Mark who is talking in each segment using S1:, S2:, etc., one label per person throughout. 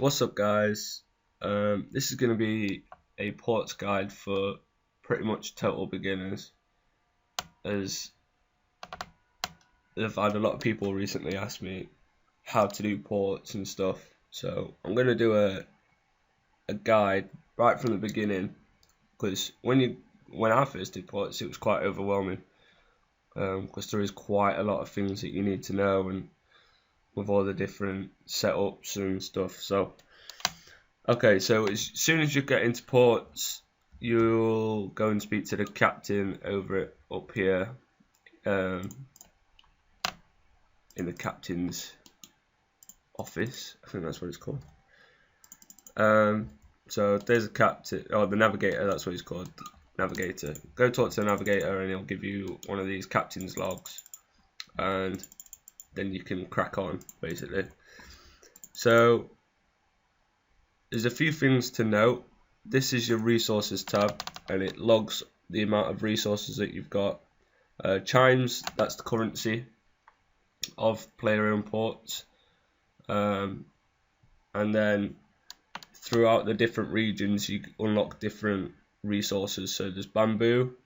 S1: What's up, guys? This is going to be a ports guide for pretty much total beginners, as I've had a lot of people recently ask me how to do ports and stuff. So I'm going to do a guide right from the beginning, because when I first did ports, it was quite overwhelming, because there is quite a lot of things that you need to know, and with all the different setups and stuff. So okay, so as soon as you get into ports, you'll go and speak to the captain over up here, in the captain's office. I think that's what it's called. So there's a captain, or the navigator, that's what he's called, navigator. Go talk to the navigator and he'll give you one of these captain's logs, and then you can crack on, basically. So there's a few things to note. This is your resources tab, and it logs the amount of resources that you've got. Chimes, that's the currency of player-owned ports. And then throughout the different regions, you unlock different resources. So there's bamboo,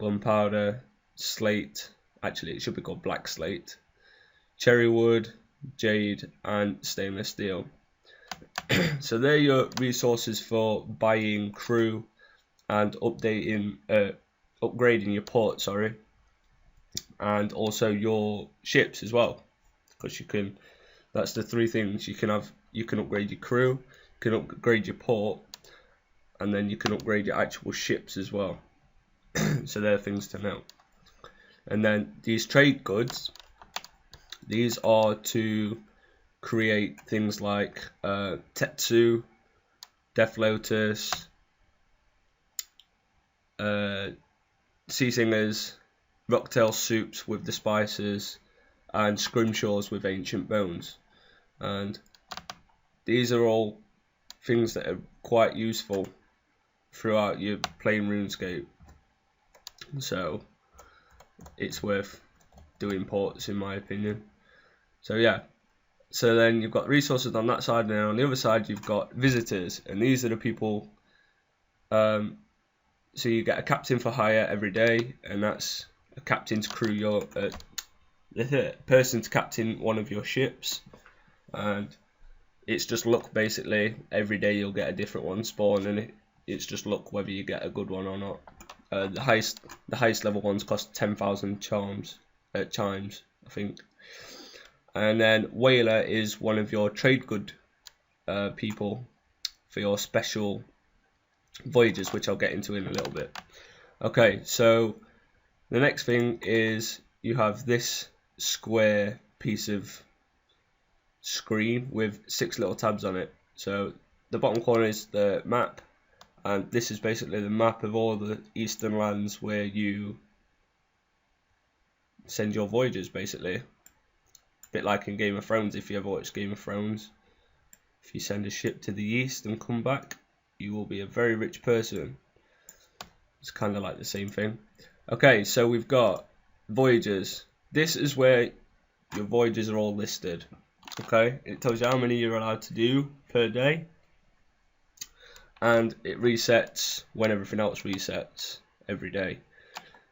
S1: gunpowder, slate. Actually, it should be called black slate, cherry wood, jade, and stainless steel. So they're your resources for buying crew and upgrading your port, and also your ships as well, because you can. That's the three things you can have. You can upgrade your crew, you can upgrade your port, and then you can upgrade your actual ships as well. So they're things to know. And then these trade goods, these are to create things like Tetsu, Death Lotus, Sea Singers, Rocktail soups with the spices, and Scrimshaws with ancient bones. And these are all things that are quite useful throughout your playing RuneScape. So it's worth doing ports, in my opinion. So yeah. So then you've got resources on that side, and then on the other side you've got visitors, and these are the people. So you get a captain for hire every day, and that's a captain to crew your person to captain one of your ships, and it's just luck basically. Every day you'll get a different one spawn, and it's just luck whether you get a good one or not. The highest level ones cost 10,000 chimes, I think. And then Whaler is one of your trade good people for your special voyages, which I'll get into in a little bit. Okay, so the next thing is you have this square piece of screen with 6 little tabs on it. So the bottom corner is the map, and this is basically the map of all the eastern lands where you send your voyages, basically. Bit like in Game of Thrones, if you ever watched Game of Thrones. If you send a ship to the east and come back, you will be a very rich person. It's kind of like the same thing. Okay, so we've got voyages. This is where your voyages are all listed. Okay, it tells you how many you're allowed to do per day, and it resets when everything else resets every day.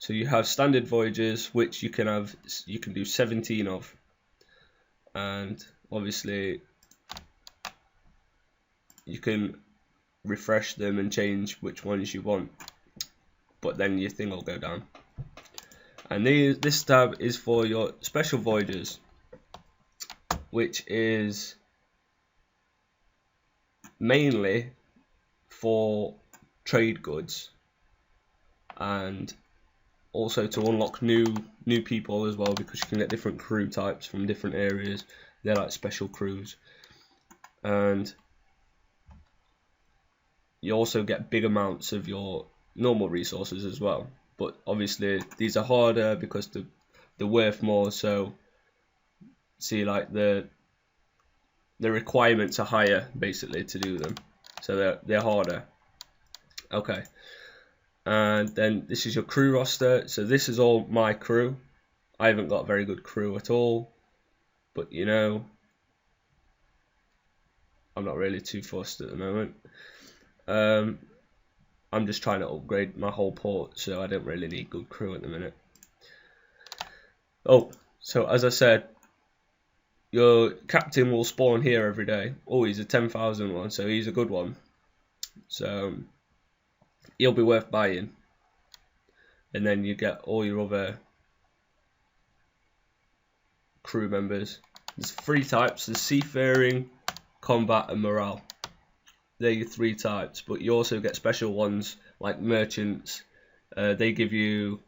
S1: So you have standard voyages, which you can do 17 of. And obviously you can refresh them and change which ones you want, but then your thing will go down. And this tab is for your special voyages, which is mainly for trade goods, and also to unlock new people as well, because you can get different crew types from different areas. They're like special crews, and you also get big amounts of your normal resources as well. But obviously these are harder because they're worth more. So see, like the requirements are higher basically to do them, so they're harder. Okay. And then this is your crew roster. So this is all my crew. I haven't got a very good crew at all, but you know, I'm not really too fussed at the moment. I'm just trying to upgrade my whole port, so I don't really need good crew at the minute. Oh, so as I said, your captain will spawn here every day. Oh, he's a 10,000 one, so he's a good one. So he'll be worth buying. And then you get all your other crew members. There's 3 types: there's seafaring, combat, and morale. They're your 3 types, but you also get special ones like merchants. They give you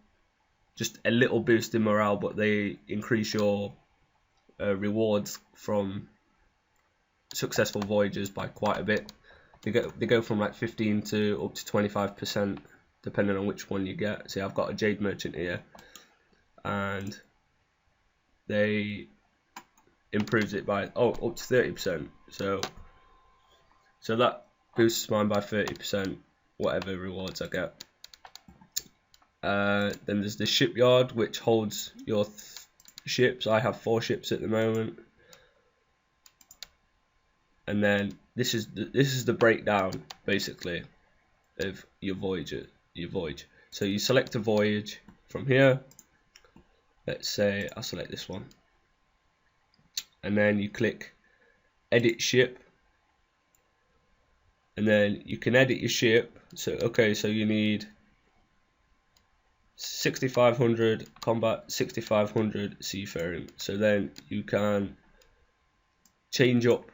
S1: just a little boost in morale, but they increase your rewards from successful voyages by quite a bit. They go from like 15 to up to 25%, depending on which one you get. See, I've got a Jade Merchant here, and they improves it by up to 30%. So that boosts mine by 30%, whatever rewards I get. Then there's the shipyard, which holds your ships. I have 4 ships at the moment. And then this is the breakdown basically of your voyage. So you select a voyage from here. Let's say I'll select this one, and then you click edit ship, and then you can edit your ship. So okay, so you need 6500 combat, 6500 seafaring. So then you can change up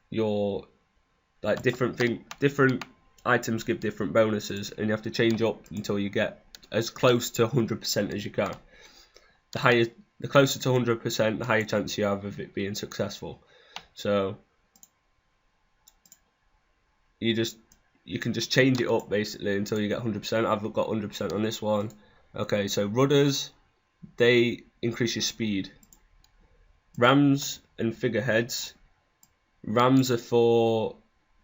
S1: your like different items give different bonuses, and you have to change up until you get as close to 100% as you can. The closer to 100%, the higher chance you have of it being successful. So you can just change it up basically until you get 100%. I've got 100% on this one. Okay, so rudders, they increase your speed. Rams and figureheads. Rams are for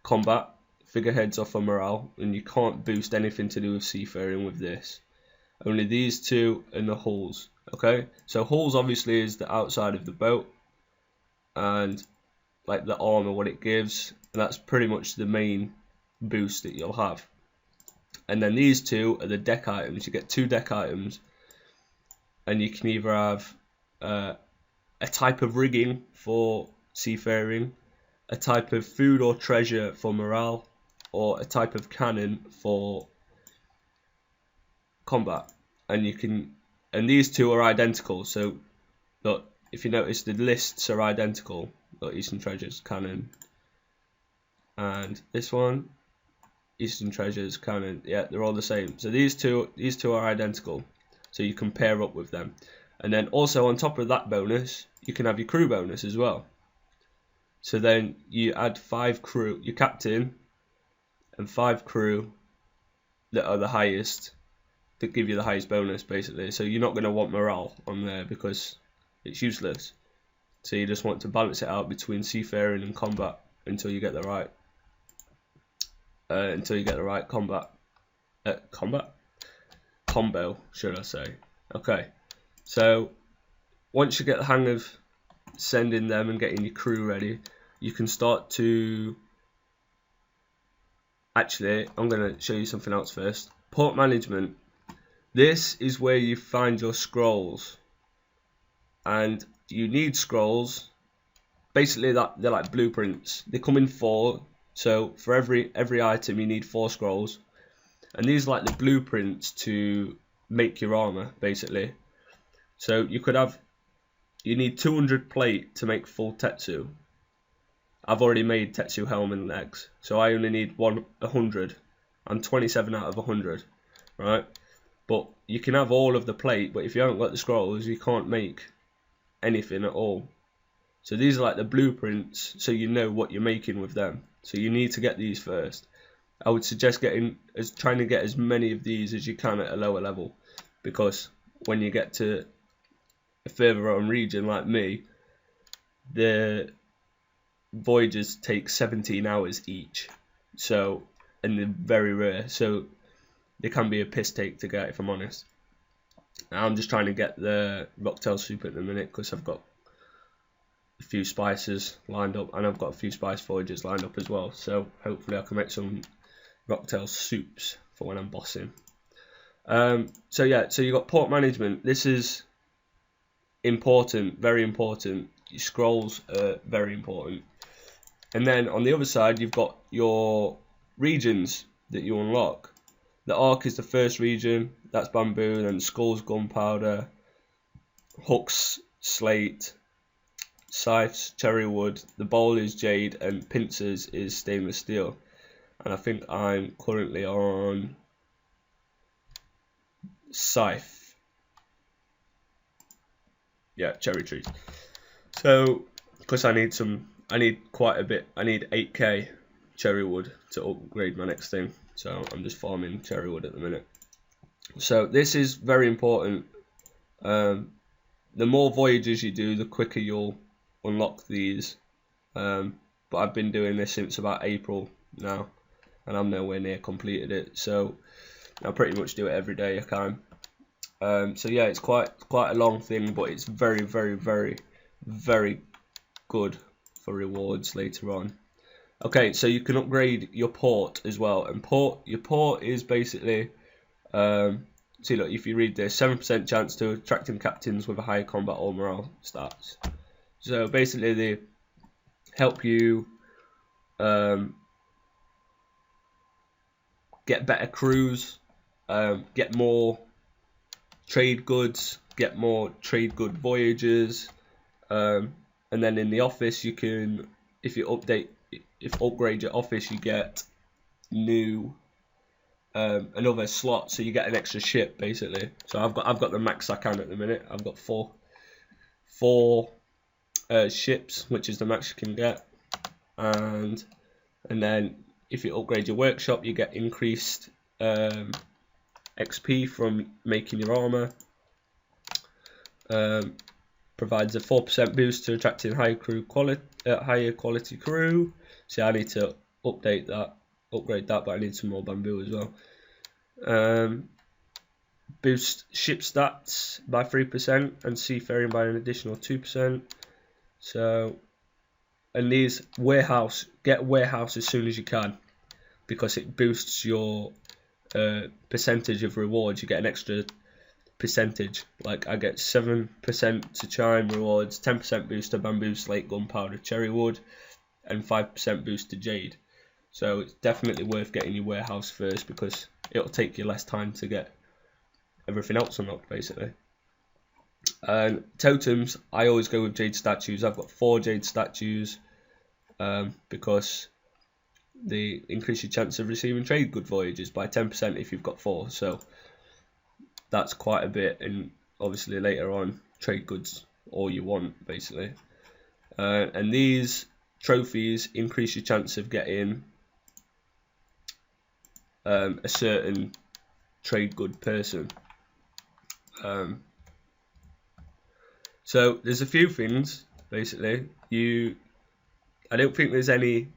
S1: combat, figureheads are for morale, and you can't boost anything to do with seafaring with this. Only these 2 and the hulls. Okay, so hulls obviously is the outside of the boat, and like the armor, what it gives, and that's pretty much the main boost that you'll have. And then these 2 are the deck items. You get 2 deck items, and you can either have a type of rigging for seafaring, a type of food or treasure for morale, or a type of cannon for combat. And these 2 are identical. So look, if you notice, the lists are identical. Look, Eastern Treasures, cannon, and this one, Eastern Treasures, cannon. Yeah, they're all the same. So these two are identical. So you can pair up with them. And then also on top of that bonus, you can have your crew bonus as well. So then you add 5 crew, your captain, and 5 crew that are the highest, that give you the highest bonus basically. So you're not going to want morale on there because it's useless. So you just want to balance it out between seafaring and combat until you get the right combo, should I say. Okay, so once you get the hang of sending them and getting your crew ready, you can start to... Actually, I'm going to show you something else first. Port management. This is where you find your scrolls, and you need scrolls. Basically, they're like blueprints. They come in 4, so for every item you need 4 scrolls, and these are like the blueprints to make your armor basically. So you need 200 plate to make full Tetsu. I've already made Tetsu helm and legs, so I only need 100. I'm 27 out of 100, right? But you can have all of the plate, but if you haven't got the scrolls, you can't make anything at all. So these are like the blueprints, so you know what you're making with them. So you need to get these first. I would suggest trying to get as many of these as you can at a lower level, because when you get to a further on region like me, the voyages take 17 hours each, so, and they're very rare, so they can be a piss take to get, if I'm honest. Now I'm just trying to get the Rocktail soup at the minute because I've got a few spices lined up, and I've got a few spice Voyages lined up as well. So hopefully I can make some rocktail soups for when I'm bossing. So yeah, so you've got port management. This is important, very important. Your scrolls are very important. And then on the other side, you've got your regions that you unlock. The Ark is the first region, that's bamboo, then skulls, gunpowder, hooks, slate, scythes, cherry wood, the bowl is jade, and pincers is stainless steel. And I think I'm currently on scythe. Yeah, cherry trees. So, because I need quite a bit, I need 8k cherry wood to upgrade my next thing. So I'm just farming cherry wood at the minute. So this is very important. The more voyages you do, the quicker you'll unlock these. But I've been doing this since about April now, and I'm nowhere near completed it. So I pretty much do it every day I can. So yeah, it's quite a long thing, but it's very, very, very, very good for rewards later on. Okay, so you can upgrade your port as well, and your port is basically, see look, if you read this, 7% chance to attracting captains with a higher combat or morale stats. So basically they help you get better crews, get more trade goods, get more trade good voyages, and then in the office you can, if you upgrade your office, you get new another slot, so you get an extra ship basically. So I've got the max I can at the minute. I've got four ships, which is the max you can get, and then if you upgrade your workshop, you get increased XP from making your armor. Provides a 4% boost to attracting higher quality crew. See, I need to upgrade that, but I need some more bamboo as well. Boost ship stats by 3% and seafaring by an additional 2%. So, and these get warehouse as soon as you can, because it boosts your percentage of rewards. You get an extra percentage, like I get 7% to chime rewards, 10% boost to bamboo, slate, gunpowder, cherry wood, and 5% boost to jade. So it's definitely worth getting your warehouse first, because it'll take you less time to get everything else unlocked basically. And totems, I always go with jade statues. I've got 4 jade statues because they increase your chance of receiving trade good voyages by 10% if you've got 4. So that's quite a bit, and obviously later on trade goods all you want basically. And these trophies increase your chance of getting a certain trade good person. So there's a few things basically. I don't think there's any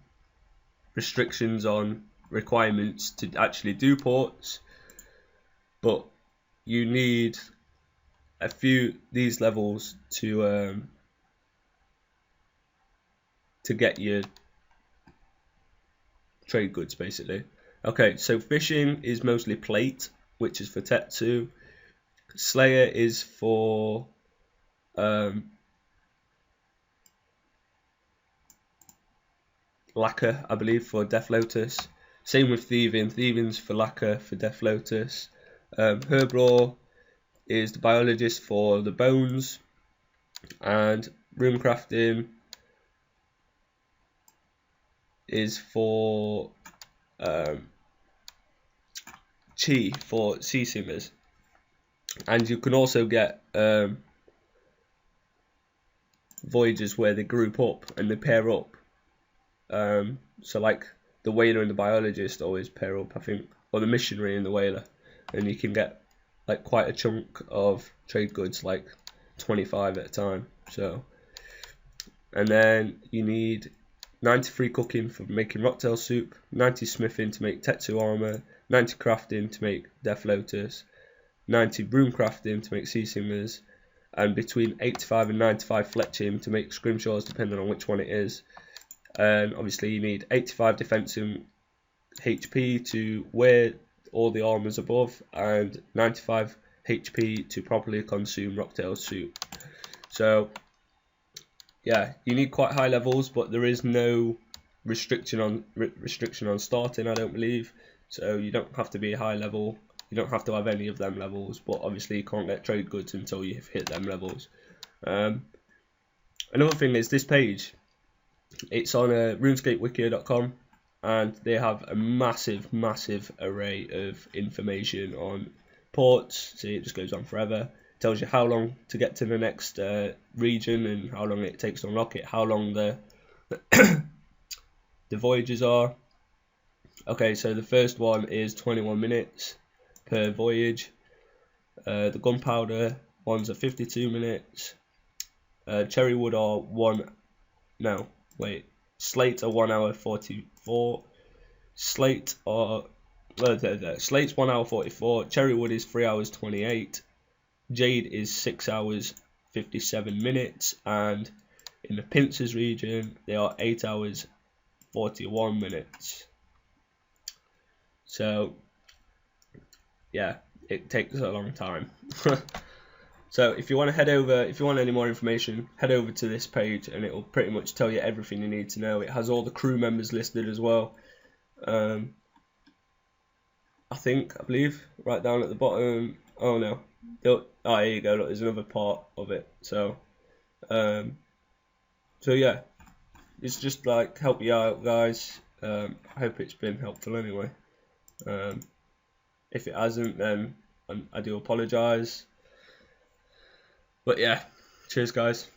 S1: restrictions on requirements to actually do ports, but you need a few these levels to get your trade goods basically. Okay, so fishing is mostly plate, which is for Tetsu. Slayer is for lacquer, I believe, for Death Lotus. Same with thieving. Thieving's for lacquer for Death Lotus. Herblaw is the biologist for the bones, and room crafting is for chi for sea simmers. And you can also get voyages where they group up and they pair up. So like the whaler and the biologist always pair up, I think, or the missionary and the whaler, and you can get like quite a chunk of trade goods, like 25 at a time. So, and then you need 93 cooking for making rocktail soup, 90 smithing to make Tetsu armor, 90 crafting to make Death Lotus, 90 broom crafting to make sea simmers, and between 85 and 95 fletching to make scrimshaws, depending on which one it is. And obviously you need 85 defensive HP to wear all the armors above, and 95 HP to properly consume Rocktail's suit. So yeah, you need quite high levels, but there is no restriction on starting, I don't believe. So you don't have to be a high level. You don't have to have any of them levels, but obviously you can't get trade goods until you've hit them levels. Another thing is this page. It's on RuneScapeWiki.com, and they have a massive array of information on ports. See, it just goes on forever. It tells you how long to get to the next region and how long it takes to unlock it, how long the the voyages are. Okay, so the first one is 21 minutes per voyage. The gunpowder ones are 52 minutes. Cherrywood are slate are 1 hour 44. Slate's 1 hour 44. Cherrywood is 3 hours 28. Jade is 6 hours 57 minutes, and in the pincers region they are 8 hours 41 minutes. So yeah, it takes a long time. So if you want any more information, head over to this page, and it will pretty much tell you everything you need to know. It has all the crew members listed as well. I believe right down at the bottom. Oh no, here you go. Look, there's another part of it. So yeah, it's just like help you out, guys. I hope it's been helpful anyway. If it hasn't, then I do apologise. But yeah, cheers guys.